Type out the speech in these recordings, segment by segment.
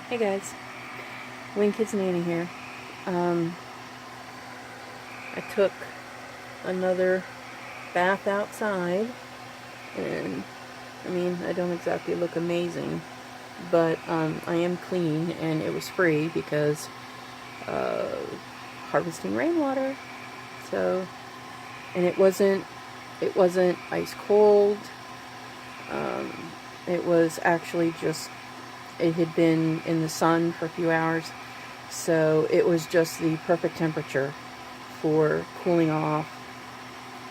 Hey guys, Wing Kids Nanny here. I took another bath outside, and I don't exactly look amazing, but I am clean, and it was free because harvesting rainwater. So, and it wasn't ice cold. It was actually just, it had been in the sun for a few hours, so it was just the perfect temperature for cooling off.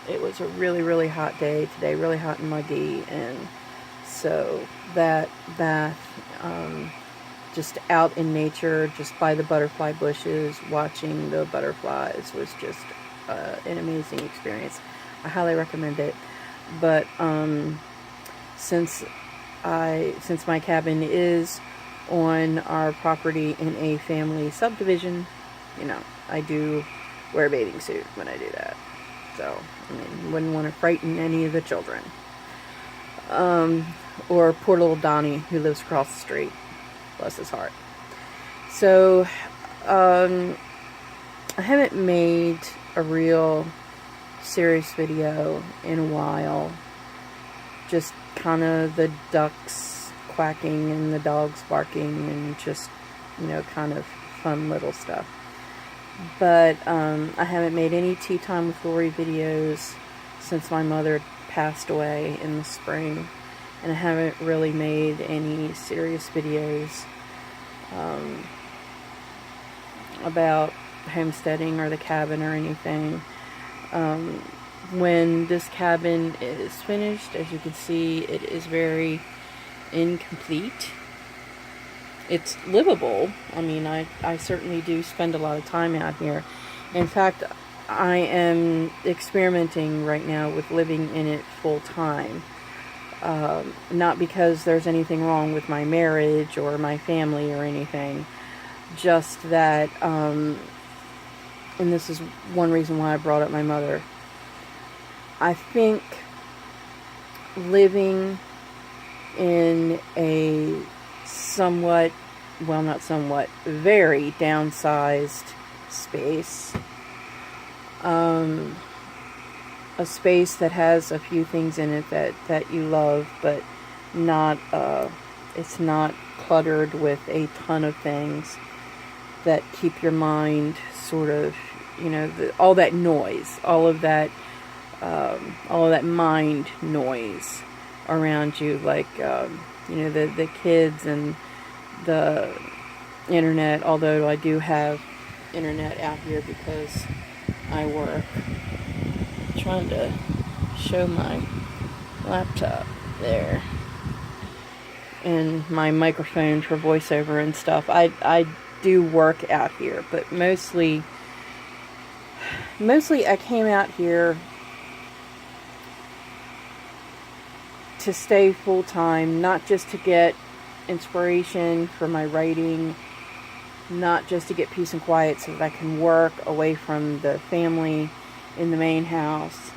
It was a really, really hot day today, really hot and muggy, and so that bath, just out in nature, just by the butterfly bushes, watching the butterflies, was just an amazing experience. I highly recommend it. But since my cabin is on our property in a family subdivision, I do wear a bathing suit when I do that. So, wouldn't want to frighten any of the children. Or poor little Donnie, who lives across the street. Bless his heart. So, I haven't made a real serious video in a while. Just kind of the ducks quacking and the dogs barking and just, kind of fun little stuff. But I haven't made any Tea Time with Lori videos since my mother passed away in the spring. And I haven't really made any serious videos about homesteading or the cabin or anything. When this cabin is finished, as you can see, it is very incomplete. It's livable. I certainly do spend a lot of time out here. In fact, I am experimenting right now with living in it full time. Not because there's anything wrong with my marriage or my family or anything. Just that, and this is one reason why I brought up my mother. I think living in a very downsized space, a space that has a few things in it that you love, but not, it's not cluttered with a ton of things that keep your mind sort of, all that noise, all of that mind noise around you, like, the kids and the internet, although I do have internet out here because I work. I'm trying to show my laptop there and my microphone for voiceover and stuff. I do work out here, but mostly I came out here to stay full-time, not just to get inspiration for my writing, not just to get peace and quiet so that I can work away from the family in the main house,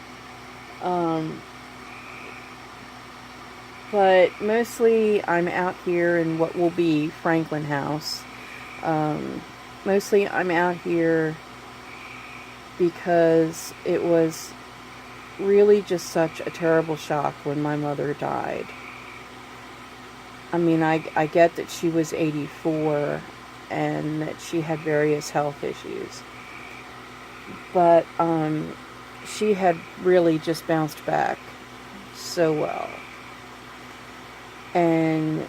but mostly I'm out here in what will be Franklin House. Mostly I'm out here because it was really just such a terrible shock when my mother died. I get that she was 84 and that she had various health issues, but she had really just bounced back so well, and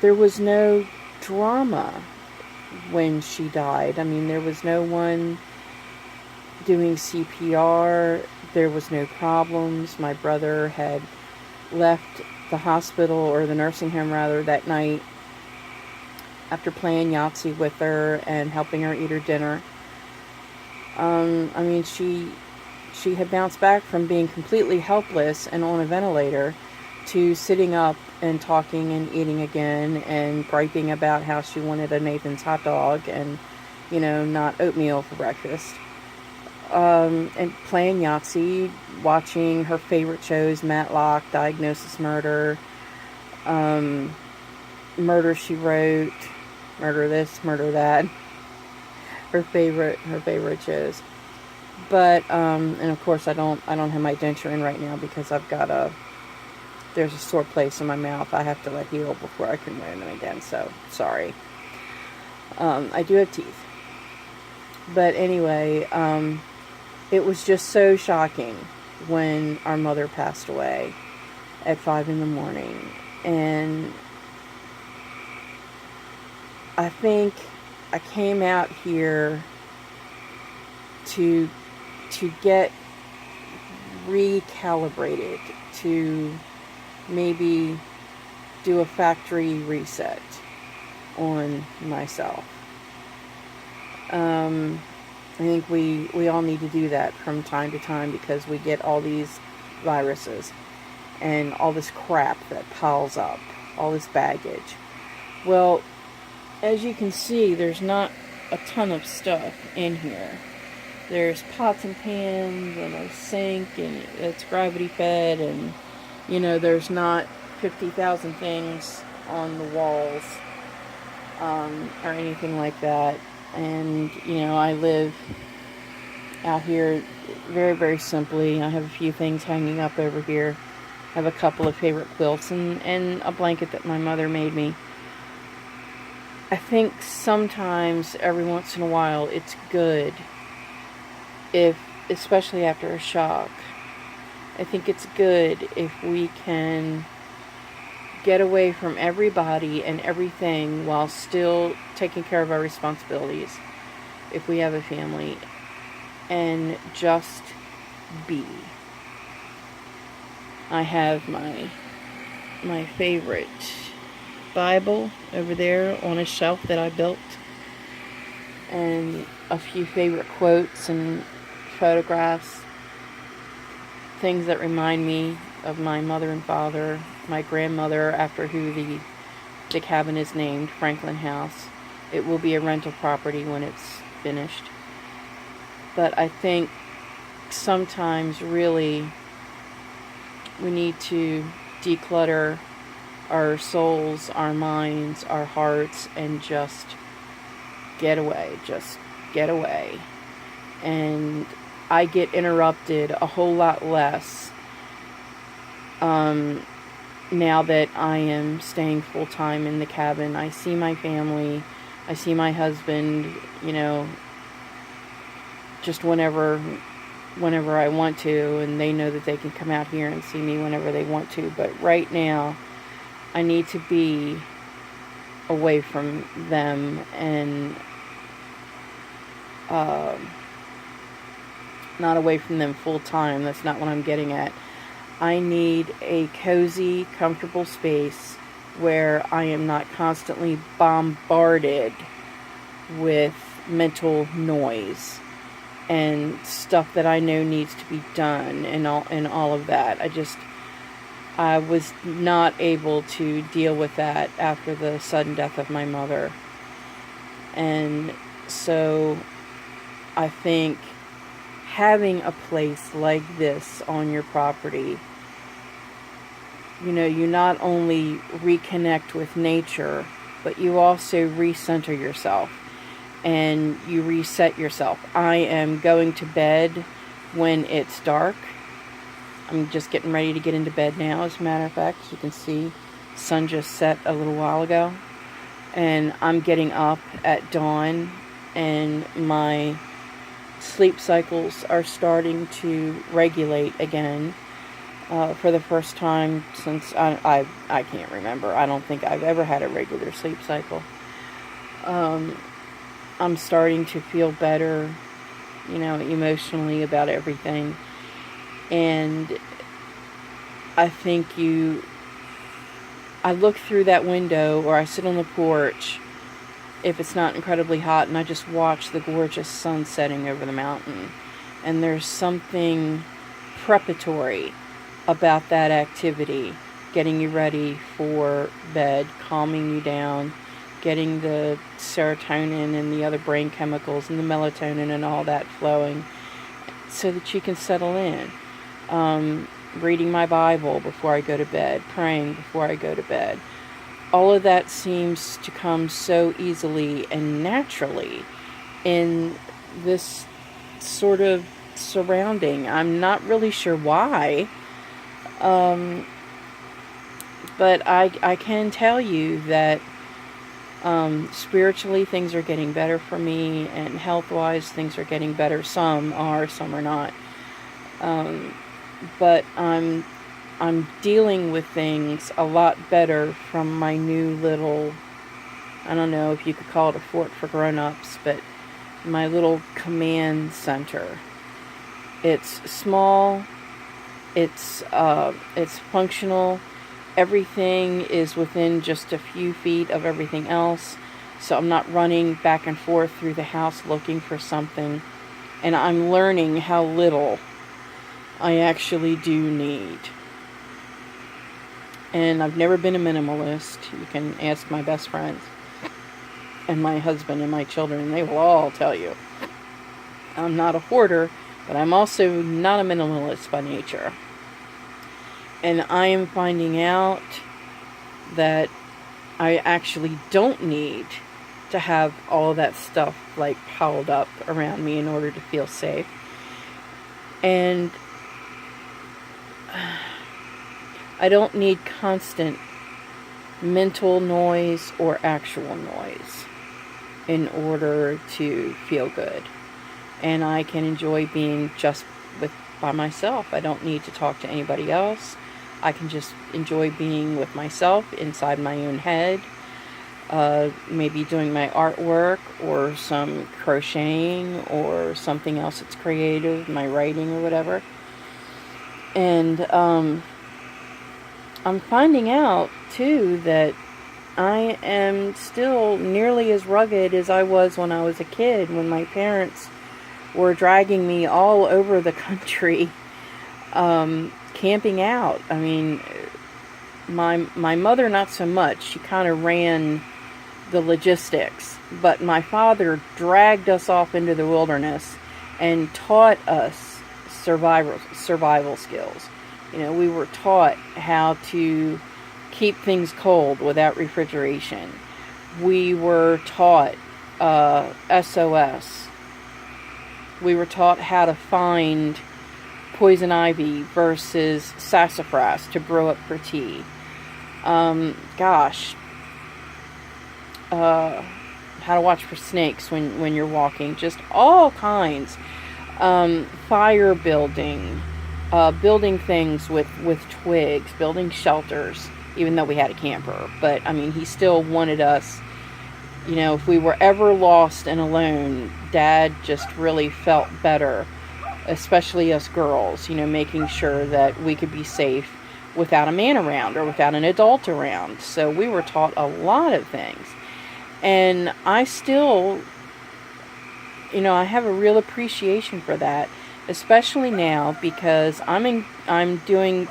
there was no drama when she died. There was no one doing CPR. There was no problems. My brother had left the hospital, or the nursing home rather, that night after playing Yahtzee with her and helping her eat her dinner. She had bounced back from being completely helpless and on a ventilator to sitting up and talking and eating again and griping about how she wanted a Nathan's hot dog and, not oatmeal for breakfast. And playing Yahtzee, watching her favorite shows, Matlock, Diagnosis Murder, Murder, She Wrote, murder this, murder that. Her favorite shows. But and of course I don't have my denture in right now because there's a sore place in my mouth I have to let heal before I can wear them again. So sorry. I do have teeth. But anyway, it was just so shocking when our mother passed away at 5 in the morning. And I think I came out here to get recalibrated, to maybe do a factory reset on myself. I think we all need to do that from time to time because we get all these viruses and all this crap that piles up, all this baggage. Well, as you can see, there's not a ton of stuff in here. There's pots and pans and a sink, and it's gravity fed, and there's not 50,000 things on the walls or anything like that. And I live out here very, very simply. I have a few things hanging up over here. I have a couple of favorite quilts and a blanket that my mother made me. I think sometimes, every once in a while, it's good especially after a shock, I think it's good if we can get away from everybody and everything while still taking care of our responsibilities, if we have a family, and just be. I have my favorite Bible over there on a shelf that I built, and a few favorite quotes and photographs, things that remind me of my mother and father, my grandmother, after who the cabin is named, Franklin House. It will be a rental property when it's finished. But I think sometimes really we need to declutter our souls, our minds, our hearts, and just get away. Just get away. And I get interrupted a whole lot less now that I am staying full-time in the cabin. I see my family. I see my husband, just whenever I want to, and they know that they can come out here and see me whenever they want to. But right now, I need to be away from them and not away from them full time. That's not what I'm getting at. I need a cozy, comfortable space where I am not constantly bombarded with mental noise and stuff that I know needs to be done and all of that. I was not able to deal with that after the sudden death of my mother. And so I think having a place like this on your property, you not only reconnect with nature, but you also recenter yourself and you reset yourself. I am going to bed when it's dark. I'm just getting ready to get into bed now, as a matter of fact. As you can see, sun just set a little while ago. And I'm getting up at dawn, and my sleep cycles are starting to regulate again for the first time since I can't remember. I don't think I've ever had a regular sleep cycle. I'm starting to feel better, emotionally about everything. And I think I look through that window, or I sit on the porch if it's not incredibly hot, and I just watch the gorgeous sun setting over the mountain. And there's something preparatory about that activity, getting you ready for bed, calming you down, getting the serotonin and the other brain chemicals and the melatonin and all that flowing so that you can settle in. Reading my Bible before I go to bed, praying before I go to bed. all of that seems to come so easily and naturally in this sort of surrounding. I'm not really sure why, but I can tell you that spiritually things are getting better for me, and health-wise things are getting better. Some are, some are not. But I'm dealing with things a lot better from my new little, I don't know if you could call it a fort for grown-ups, but my little command center. It's small, it's functional, everything is within just a few feet of everything else, so I'm not running back and forth through the house looking for something, and I'm learning how little I actually do need. And I've never been a minimalist. You can ask my best friends and my husband and my children, and they will all tell you. I'm not a hoarder, but I'm also not a minimalist by nature. And I am finding out that I actually don't need to have all of that stuff like piled up around me in order to feel safe. And I don't need constant mental noise or actual noise in order to feel good. And I can enjoy being just by myself. I don't need to talk to anybody else. I can just enjoy being with myself inside my own head, maybe doing my artwork or some crocheting or something else that's creative, my writing or whatever. And I'm finding out too that I am still nearly as rugged as I was when I was a kid, when my parents were dragging me all over the country camping out. I mean, my mother not so much. She kind of ran the logistics, but my father dragged us off into the wilderness and taught us survival skills. You know, we were taught how to keep things cold without refrigeration. We were taught SOS. We were taught how to find poison ivy versus sassafras to brew up for tea. How to watch for snakes when you're walking. Just all kinds. Fire building. Building things with twigs. Building shelters. Even though we had a camper. But, I mean, he still wanted us, you know, if we were ever lost and alone, Dad just really felt better, especially us girls, you know, making sure that we could be safe without a man around or without an adult around. So we were taught a lot of things. And I still, you know, I have a real appreciation for that, especially now because I'm doing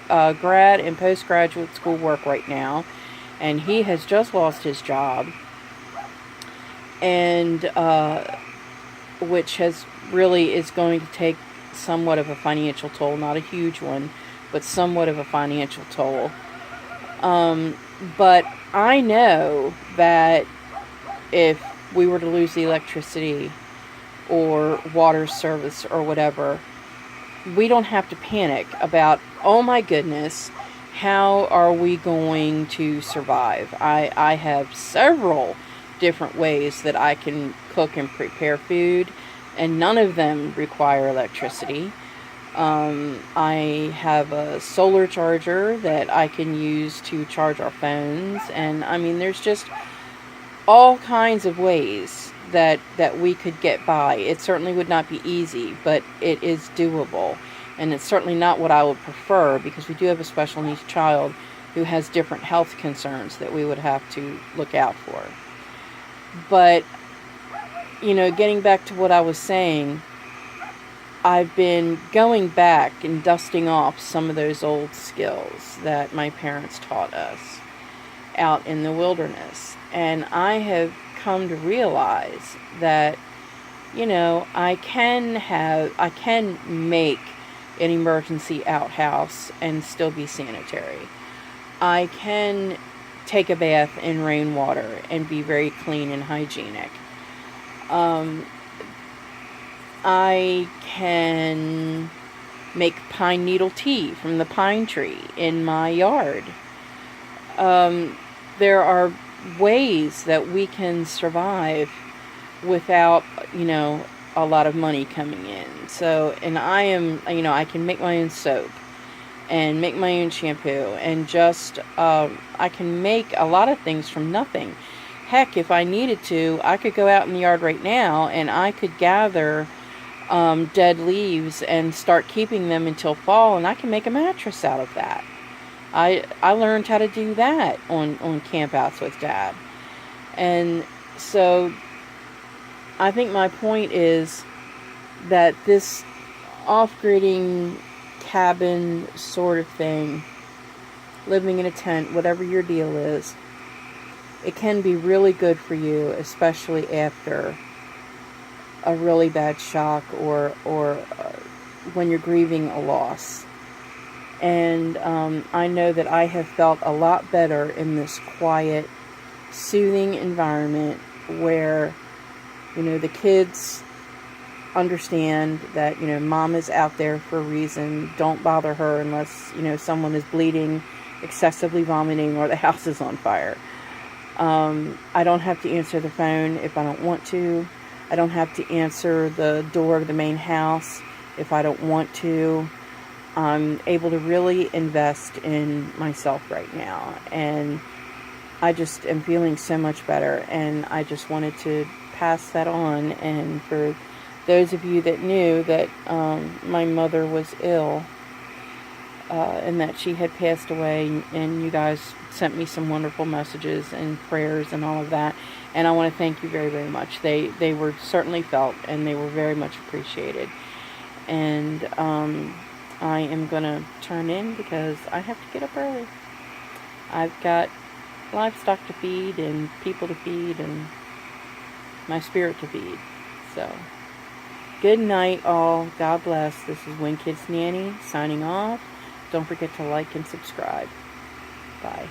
grad and postgraduate school work right now, and he has just lost his job, and which has really is going to take somewhat of a financial toll, not a huge one, but somewhat of a financial toll. But I know that if we were to lose the electricity or water service or whatever, we don't have to panic about, oh my goodness, how are we going to survive? I have several different ways that I can cook and prepare food, and none of them require electricity. I have a solar charger that I can use to charge our phones, and I mean, there's just all kinds of ways that we could get by. It certainly would not be easy, but it is doable. And it's certainly not what I would prefer, because we do have a special needs child who has different health concerns that we would have to look out for. But, you know, getting back to what I was saying, I've been going back and dusting off some of those old skills that my parents taught us out in the wilderness. And I have come to realize that, you know, I can make an emergency outhouse and still be sanitary. I can take a bath in rainwater and be very clean and hygienic. I can make pine needle tea from the pine tree in my yard. There are ways that we can survive without, a lot of money coming in. So, and I can make my own soap and make my own shampoo, and just, I can make a lot of things from nothing. Heck, if I needed to, I could go out in the yard right now and I could gather dead leaves and start keeping them until fall, and I can make a mattress out of that. I learned how to do that on campouts with Dad. And so I think my point is that this off-gridding cabin sort of thing, living in a tent, whatever your deal is, it can be really good for you, especially after a really bad shock or when you're grieving a loss. And I know that I have felt a lot better in this quiet, soothing environment where, the kids understand that, mom is out there for a reason. Don't bother her unless, someone is bleeding, excessively vomiting, or the house is on fire. I don't have to answer the phone if I don't want to. I don't have to answer the door of the main house if I don't want to. I'm able to really invest in myself right now, and I just am feeling so much better, and I just wanted to pass that on. And for those of you that knew that my mother was ill and that she had passed away, and you guys sent me some wonderful messages and prayers and all of that, and I want to thank you very, very much. They were certainly felt, and they were very much appreciated. And I am going to turn in because I have to get up early. I've got livestock to feed and people to feed and my spirit to feed. So, good night all. God bless. This is When Kids Nanny signing off. Don't forget to like and subscribe. Bye.